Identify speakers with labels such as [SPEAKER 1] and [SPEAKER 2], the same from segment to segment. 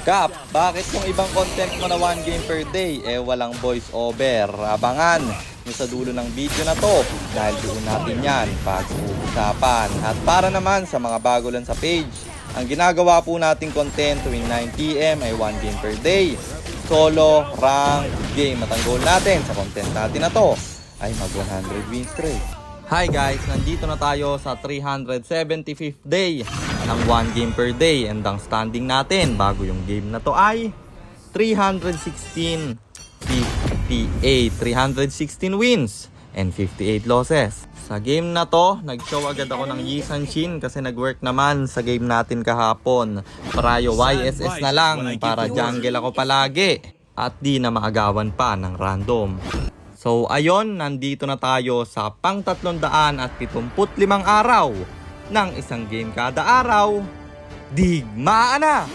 [SPEAKER 1] Kap, bakit yung ibang content mo na 1 game per day walang voice over? Abangan nyo sa dulo ng video na to dahil doon natin yan pag-uusapan. At para naman sa mga bago lang sa page, ang ginagawa po nating content tuwing 9 PM ay 1 game per day. Solo, rank, game. At ang goal natin sa content natin na to ay mag 100 wins straight. Hi guys, nandito na tayo sa 375th day ng 1 game per day, and ang standing natin bago yung game na to ay 316, 58, 316 wins and 58 losses. Sa game na to, nag-show agad ako ng Yi San-shin kasi nag-work naman sa game natin kahapon. Parayo YSS na lang para jungle ako palagi at di na maagawan pa ng random. So ayon, nandito na tayo sa pang 375 araw ng isang game kada araw. Digmaan na!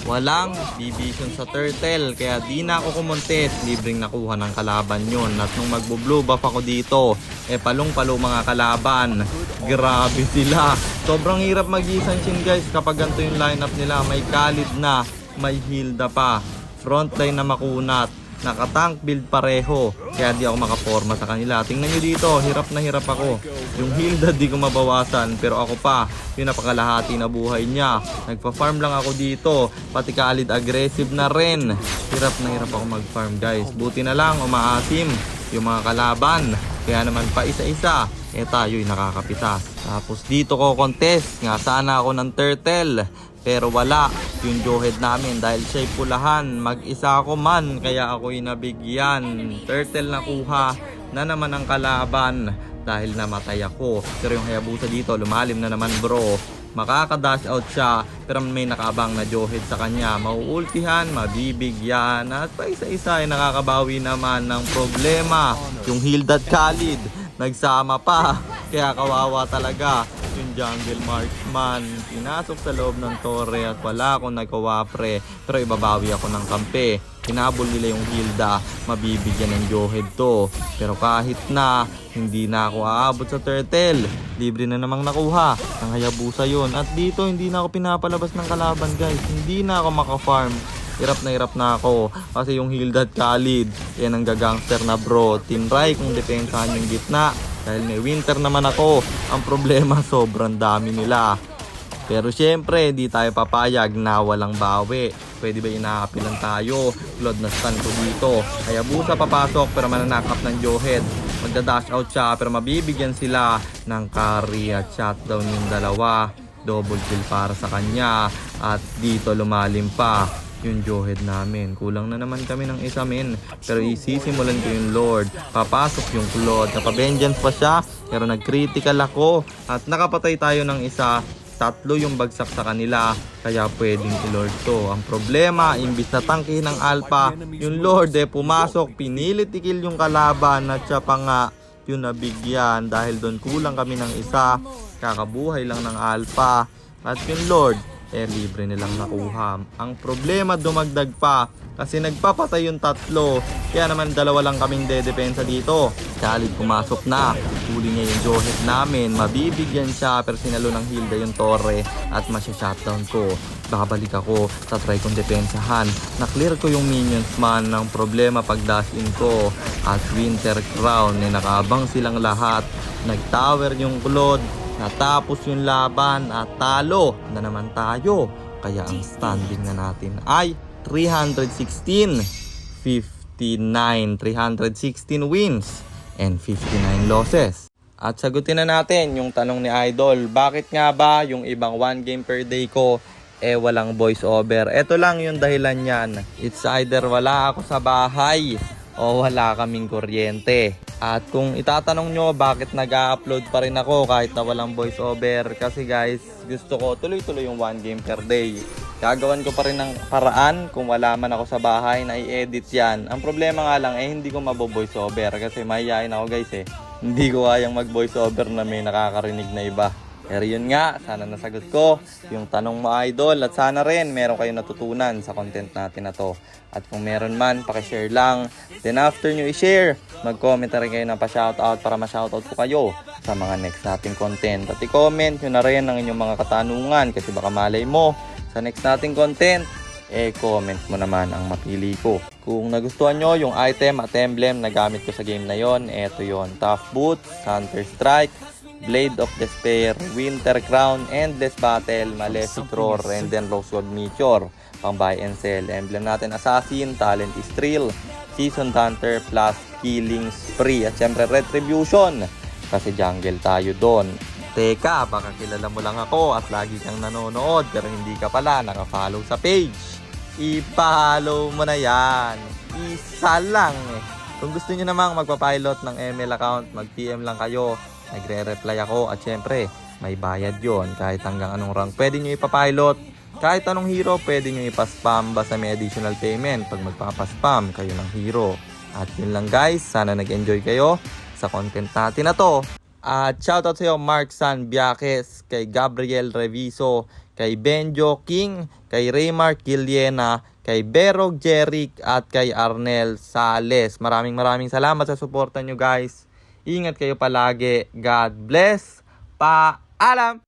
[SPEAKER 1] Walang division sa turtle kaya di na ako kumontes, libreng nakuha ng kalaban yun. At nung magbo-blue buff ako dito, palong-palo mga kalaban. Grabe sila. Sobrang hirap mag-Yi-San-shin guys kapag ganito yung lineup nila. May Khalid na, may Hilda pa, frontline na makunat, naka-tank build pareho, kaya di ako makaporma sa kanila. Tingnan nyo dito, hirap na hirap ako. Yung Hilda di ko mabawasan, pero ako pa, yung napakalahati na buhay niya. Nagpa-farm lang ako dito, pati Khalid aggressive na rin. Hirap na hirap ako mag-farm guys. Buti na lang umaasim yung mga kalaban, kaya naman pa isa-isa, tayo'y nakakapitas. Tapos dito ko contest, nga sana ako ng turtle, pero wala yung Johead namin dahil siya'y pulahan. Mag-isa ako man kaya ako'y nabigyan. Turtle nakuha na naman ang kalaban dahil namatay ako. Pero yung Hayabusa dito lumalim na naman bro. Makaka-dash out siya pero may nakaabang na Johead sa kanya. Mauultihan, mabibigyan at pa isa-isa ay nakakabawi naman ng problema. Yung Hilda at Khalid nagsama pa kaya kawawa talaga. Yung jungle marksman pinasok sa loob ng torre at wala akong nagkawapre, pero ibabawi ako ng kampe. Hinabol nila yung Hilda, mabibigyan ng Johead to, pero kahit na hindi na ako aabot sa turtle, libre na namang nakuha ng Hayabusa yun. At dito hindi na ako pinapalabas ng kalaban guys, hindi na ako maka-farm. Hirap na ako kasi yung Hilda at Khalid yan ang gagangster na bro. Tinry kung depensahan yung gitna dahil may winter naman ako. Ang problema sobrang dami nila, pero syempre di tayo papayag na walang bawi. Pwede ba inaapilan tayo? Blood na stun ko dito. Hayabusa papasok pero mananakap ng Johead. Magda-dash out siya pero mabibigyan sila ng carry at shutdown yung dalawa. Double kill para sa kanya at dito lumalim pa yung Johead namin. Kulang na naman kami ng isa men, pero isisimulan ko yung Lord. Papasok yung Claude, napa-vengeance pa siya pero nag-critical ako at nakapatay tayo ng isa. Tatlo yung bagsak sa kanila kaya pwedeng i-Lord to. Ang problema, imbis na tangkihin ng Alpha, yung Lord pumasok, pinilit i-kill yung kalaban at siya pa nga yung nabigyan dahil doon kulang kami ng isa. Kakabuhay lang ng Alpha at yung Lord libre nilang nakuha. Ang problema, dumagdag pa kasi nagpapatay yung tatlo, kaya naman dalawa lang kaming dedepensa dito. Khalid pumasok na, huli niya yung Johead namin, mabibigyan siya pero sinalo ng Hilda yung torre at masya-shutdown ko. Babalik ako sa try kong depensahan, na-clear ko yung minions man. Ng problema pag dash in ko at Winter Crown nakaabang silang lahat. Nag-tower yung Claude, natapos yung laban at talo na naman tayo. Kaya ang standing na natin ay 316, 59, 316 wins and 59 losses. At sagutin na natin yung tanong ni Idol, bakit nga ba yung ibang 1 game per day ko walang voice over? Ito lang yung dahilan niyan. It's either wala ako sa bahay o wala kaming kuryente. At kung itatanong nyo bakit nag-upload pa rin ako kahit na walang voice over, kasi guys, gusto ko tuloy-tuloy yung 1 game per day. Gagawan ko pa rin ng paraan kung wala man ako sa bahay na i-edit yan. Ang problema nga lang hindi ko mabo-voice over kasi mahihain ako guys Hindi ko kayang mag-voice over na may nakakarinig na iba. Pero yun nga, sana nasagot ko yung tanong mo Idol, at sana rin meron kayong natutunan sa content natin na to. At kung meron man, pakishare lang. Then after nyo i-share, mag-comment na rin kayo ng pa-shoutout para ma-shoutout ko kayo sa mga next nating content. At i-comment nyo na rin ang inyong mga katanungan kasi baka malay mo sa next nating content, comment mo naman ang mapili ko. Kung nagustuhan nyo yung item at emblem na gamit ko sa game na yon, eto yon: Tough Boots, Hunter Strike, Blade of Despair, Winter Crown, Endless Battle, Malefic Roar, and then Rosewood Meteor. Pang buy and sell. Emblem natin Assassin, Talent is Thrill, Seasoned Hunter, plus Killing Spree. At syempre Retribution, kasi jungle tayo doon. Teka, baka kilala mo lang ako at lagi kang nanonood pero hindi ka pala naka-follow sa page. I-follow mo na yan. Isa lang eh. Kung gusto nyo namang magpa-pilot ng ML account, mag-PM lang kayo. Nagre-reply ako at syempre, may bayad yon. Kahit hanggang anong rank pwede nyo ipapilot. Kahit anong hero, pwede nyo ipaspam basta may additional payment pag magpapaspam kayo ng hero. At yun lang guys, sana nag-enjoy kayo sa content natin na to. At shoutout sa iyo Mark San Biaques, kay Gabriel Reviso, kay Benjo King, kay Raymar Kiliena, kay Berog Jeric at kay Arnel Sales. Maraming salamat sa suporta nyo guys. Ingat kayo palagi. God bless. Paalam!